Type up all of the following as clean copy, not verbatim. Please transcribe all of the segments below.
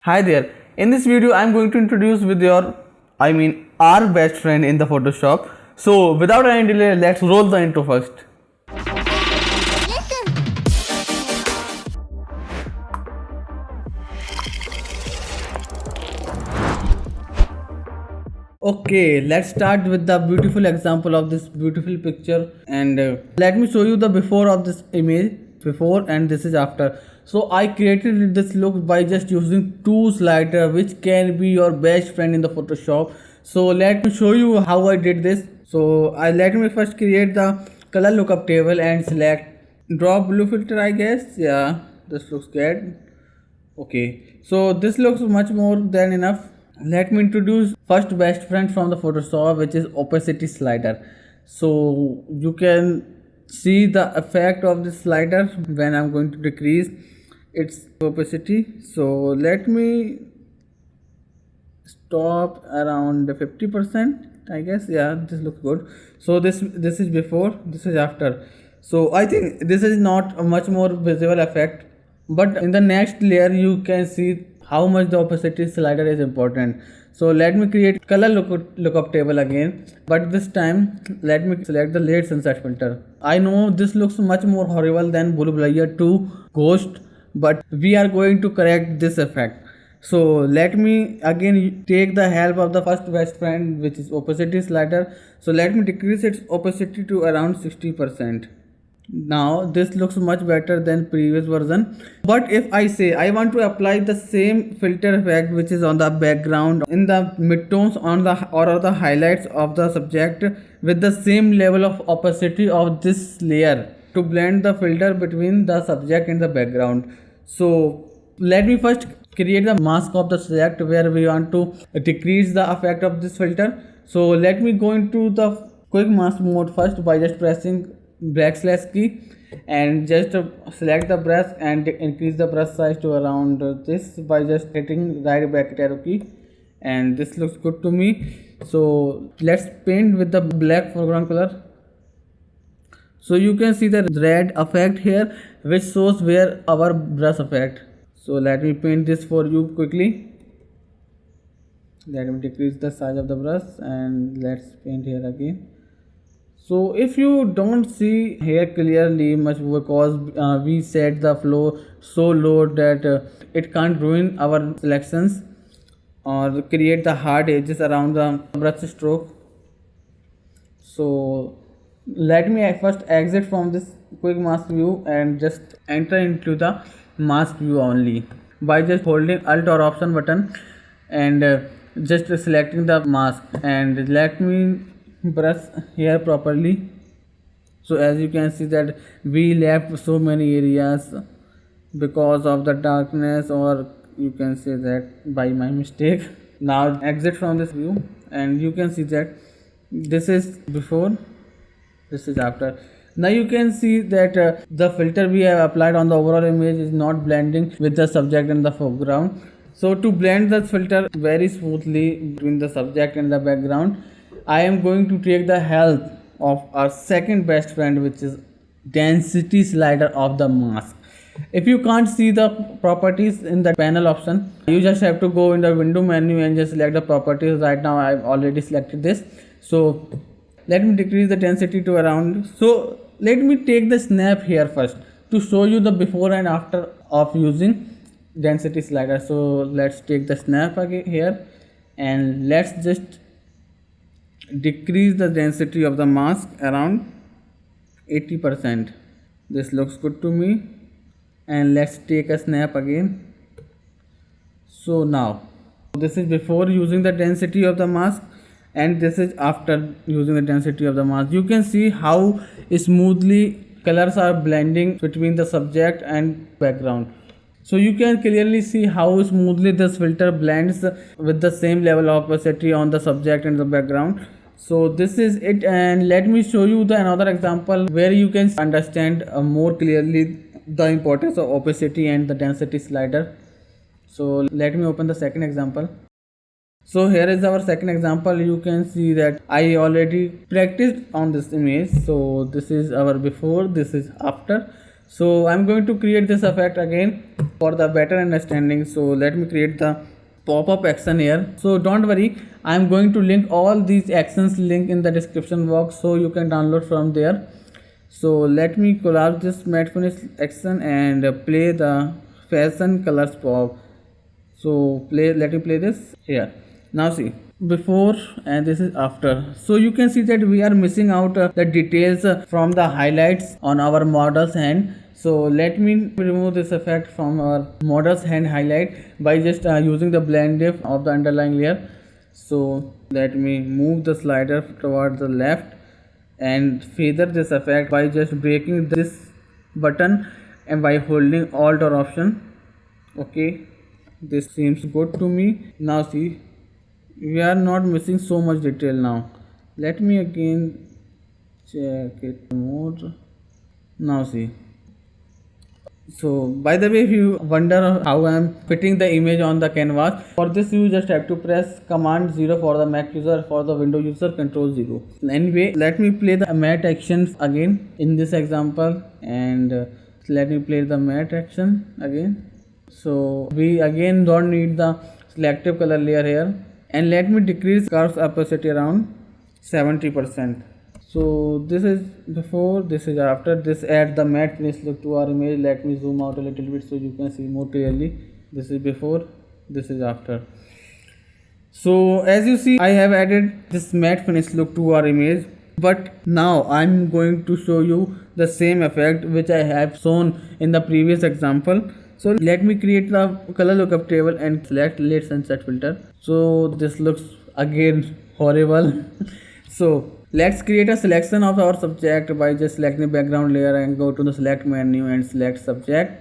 Hi there. In this video, I'm going to introduce with our best friend in the Photoshop. So without any delay, let's roll the intro first. Okay, let's start with the beautiful example of this beautiful picture, and let me show you the before of this image, before, and this is after. So I created this look by just using two slider which can be your best friend in the Photoshop. So let me show you how I did this. So I let me first create the color lookup table and select draw blue filter, I guess. Yeah, this looks good. Okay, so this looks much more than enough. Let me introduce first best friend from the Photoshop, which is opacity slider. So you can see the effect of this slider when I'm going to decrease its opacity. So let me stop around 50%, I guess. Yeah, this looks good. So this is before, this is after. So I think this is not a much more visible effect, but in the next layer you can see how much the opacity slider is important. So let me create color lookup table again, but this time let me select the late sunset filter. I know this looks much more horrible than Bhul Bhulaiya 2 Ghost, but we are going to correct this effect. So let me again take the help of the first best friend, which is opacity slider. So let me decrease its opacity to around 60%. Now this looks much better than previous version. But if I say I want to apply the same filter effect which is on the background in the midtones on the or the highlights of the subject with the same level of opacity of this layer to blend the filter between the subject and the background. So let me first create the mask of the subject where we want to decrease the effect of this filter. So let me go into the quick mask mode first by just pressing backslash key and just select the brush and increase the brush size to around this by just hitting right bracket arrow key, and this looks good to me. So let's paint with the black foreground color. So you can see the red effect here which shows where our brush effect. So let me paint this for you quickly. Let me decrease the size of the brush and let's paint here again. So if you don't see here clearly much because we set the flow so low that it can't ruin our selections or create the hard edges around the brush stroke. So let me first exit from this quick mask view and just enter into the mask view only by just holding alt or option button and just selecting the mask, and let me brush here properly. So as you can see that we left so many areas because of the darkness, or you can say that by my mistake. Now exit from this view and you can see that this is before, this is after. Now you can see that the filter we have applied on the overall image is not blending with the subject and the foreground. So to blend the filter very smoothly between the subject and the background, I am going to take the help of our second best friend, which is density slider of the mask. If you can't see the properties in the panel option, you just have to go in the window menu and just select the properties. Right now I've already selected this. So let me decrease the density to around. So let me take the snap here first to show you the before and after of using density slider. So let's take the snap again here and let's just decrease the density of the mask around 80%. This looks good to me, and let's take a snap again. So now this is before using the density of the mask and this is after using the density of the mask. You can see how smoothly colors are blending between the subject and background. So you can clearly see how smoothly this filter blends with the same level of opacity on the subject and the background. So this is it, and let me show you the another example where you can understand more clearly the importance of opacity and the density slider. So let me open the second example. So here is our second example. You can see that I already practiced on this image. So this is our before, this is after. So I'm going to create this effect again for the better understanding. So let me create the pop-up action here. So don't worry, I'm going to link all these actions link in the description box, so you can download from there. So let me collapse this matte finish action and play the fashion colors pop. So let me play this here. Now see, before and this is after. So you can see that we are missing out the details from the highlights on our model's hand. So let me remove this effect from our model's hand highlight by just using the blend diff of the underlying layer. So let me move the slider towards the left and feather this effect by just breaking this button and by holding Alt or Option. Okay, this seems good to me. Now see, we are not missing so much detail now. Let me again check it more. Now see. So by the way, if you wonder how I am fitting the image on the canvas, for this you just have to press Command 0 for the Mac user, for the Windows user Control 0. Anyway, let me play the matte action again in this example, and let me play the matte action again. So we again don't need the selective color layer here, and let me decrease curves opacity around 70%. So this is before, this is after. This adds the matte finish look to our image. Let me zoom out a little bit so you can see more clearly. This is before, this is after. So as you see, I have added this matte finish look to our image, but now I'm going to show you the same effect which I have shown in the previous example. So let me create the color lookup table and select late sunset filter. So this looks again horrible. So let's create a selection of our subject by just selecting background layer and go to the select menu and select subject.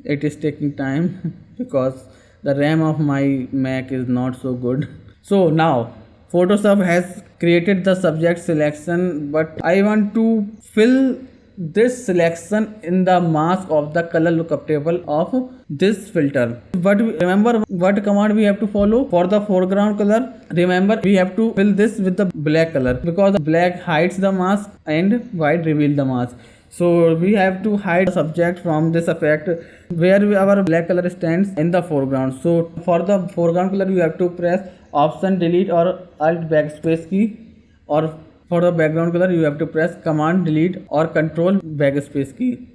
It is taking time because the RAM of my Mac is not so good. So now Photoshop has created the subject selection, but I want to fill this selection in the mask of the color lookup table of this filter. But remember what command we have to follow for the foreground color. Remember, we have to fill this with the black color, because the black hides the mask and white reveal the mask. So we have to hide the subject from this effect where our black color stands in the foreground. So for the foreground color you have to press Option Delete or Alt Backspace key, or for the background color you have to press Command Delete or Control Backspace key.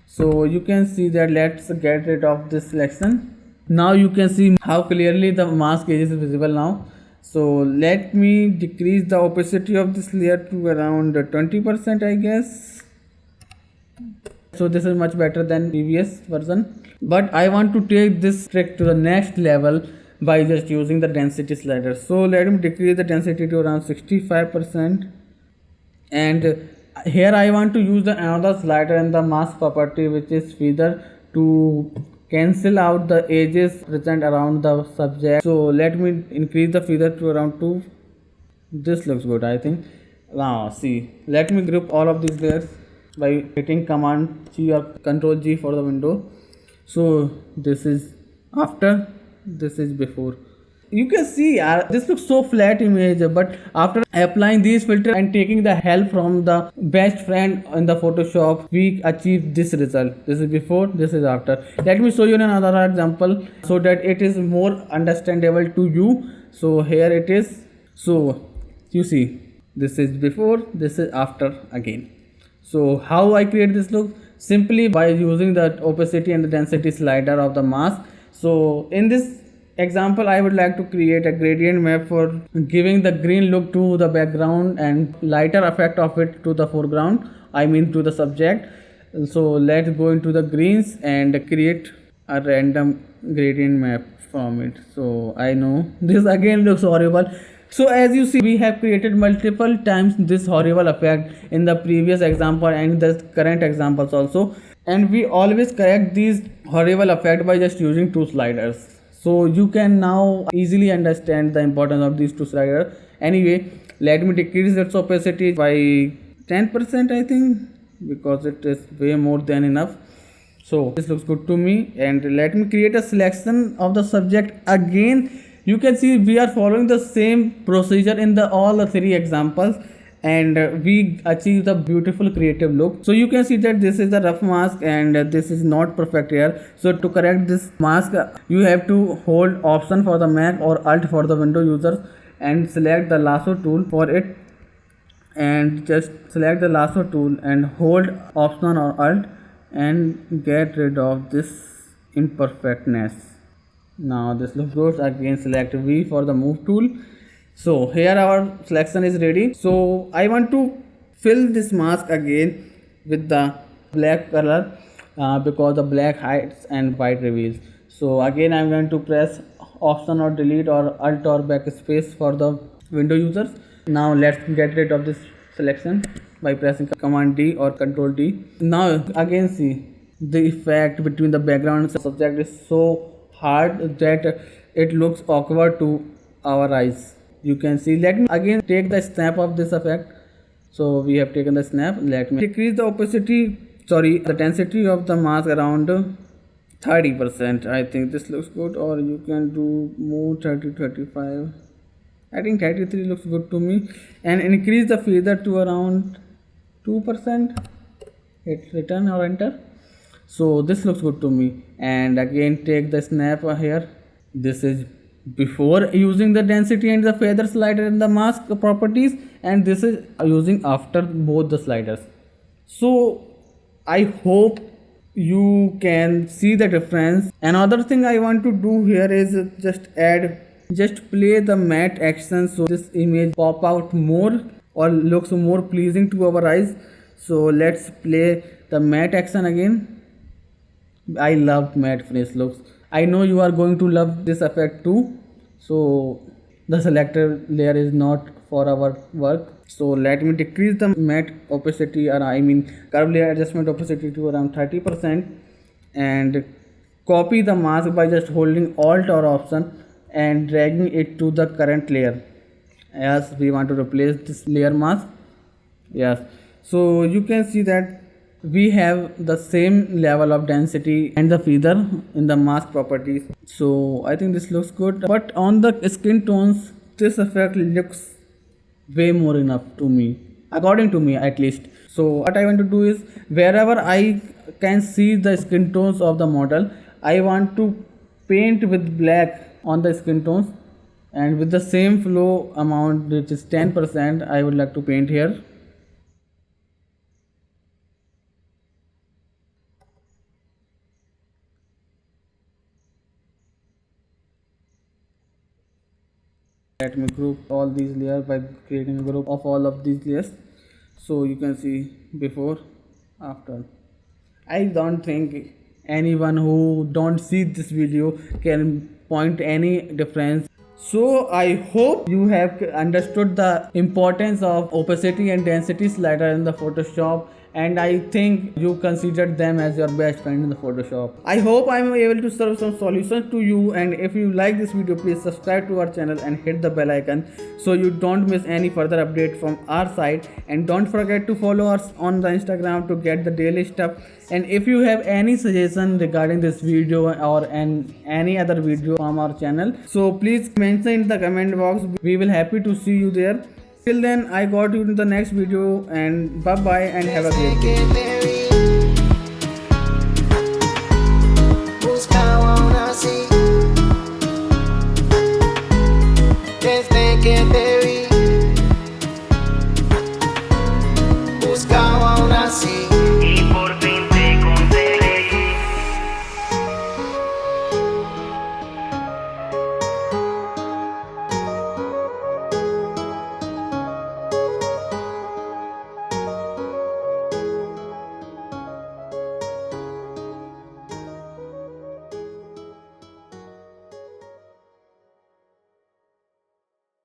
So you can see that. Let's get rid of this selection. Now you can see how clearly the mask edge is visible now. So let me decrease the opacity of this layer to around 20%, I guess. So this is much better than previous version, but I want to take this trick to the next level by just using the density slider. So let me decrease the density to around 65%, and here I want to use another slider in the mask property, which is feather, to cancel out the edges present around the subject. So let me increase the feather to around 2. This looks good, I think. Now see, let me group all of these layers by hitting Command G or Control G for the window. So this is after, this is before. You can see this looks so flat image, but after applying these filters and taking the help from the best friend in the Photoshop, we achieve this result. This is before, this is after. Let me show you another example so that it is more understandable to you. So here it is. So you see, this is before, this is after again. So how I create this look? Simply by using the opacity and the density slider of the mask. So in this example, I would like to create a gradient map for giving the green look to the background and lighter effect of it to the foreground, I mean to the subject. So let's go into the greens and create a random gradient map from it. So I know this again looks horrible. So as you see, we have created multiple times this horrible effect in the previous example and the current examples also, and we always correct these horrible effect by just using 2 sliders. So you can now easily understand the importance of these 2 sliders. Anyway, let me decrease its opacity by 10%, I think, because it is way more than enough. So this looks good to me, and let me create a selection of the subject again. You can see we are following the same procedure in all the 3 examples, and we achieve the beautiful creative look. So you can see that this is the rough mask and this is not perfect here. So to correct this mask, you have to hold option for the Mac or alt for the Windows users and select the lasso tool for it, and just select the lasso tool and hold option or alt and get rid of this imperfectness. Now this looks good. Again select V for the move tool. So here our selection is ready. So I want to fill this mask again with the black color because the black hides and white reveals. So again I'm going to press option or delete or alt or backspace for the window users. Now let's get rid of this selection by pressing command D or control D. Now again see the effect between the background and subject is so hard that it looks awkward to our eyes. You can see, let me again take the snap of this effect. So we have taken the snap. Let me decrease the the density of the mask around 30%. I think this looks good, or you can do more 30 35. I think 33 looks good to me, and increase the feather to around 2%. Hit return or enter. So this looks good to me, and again take the snap here. This is before using the density and the feather slider in the mask properties, and this is using after both the sliders. So I hope you can see the difference. Another thing I want to do here is just play the matte action so this image pop out more or looks more pleasing to our eyes. So let's play the matte action again. I love matte finish looks. I know you are going to love this effect too. So the selector layer is not for our work. So let me decrease the matte opacity, or I mean curve layer adjustment opacity to around 30%, and copy the mask by just holding alt or option and dragging it to the current layer, as we want to replace this layer mask. Yes, so you can see that we have the same level of density and the feather in the mask properties. So I think this looks good, but on the skin tones this effect looks way more enough to me, according to me at least. So what I want to do is, wherever I can see the skin tones of the model, I want to paint with black on the skin tones, and with the same flow amount, which is 10%, I would like to paint here. Let me group all these layers by creating a group of all of these layers. So you can see before, after. I don't think anyone who don't see this video can point any difference. So I hope you have understood the importance of opacity and density slider in the Photoshop, and I think you considered them as your best friend in the Photoshop. I hope I am able to serve some solutions to you, and if you like this video, please subscribe to our channel and hit the bell icon so you don't miss any further update from our side. And don't forget to follow us on the Instagram to get the daily stuff. And if you have any suggestion regarding this video or any other video from our channel, so please mention in the comment box. We will happy to see you there. Till then, I got you in the next video, and bye bye and have a great day.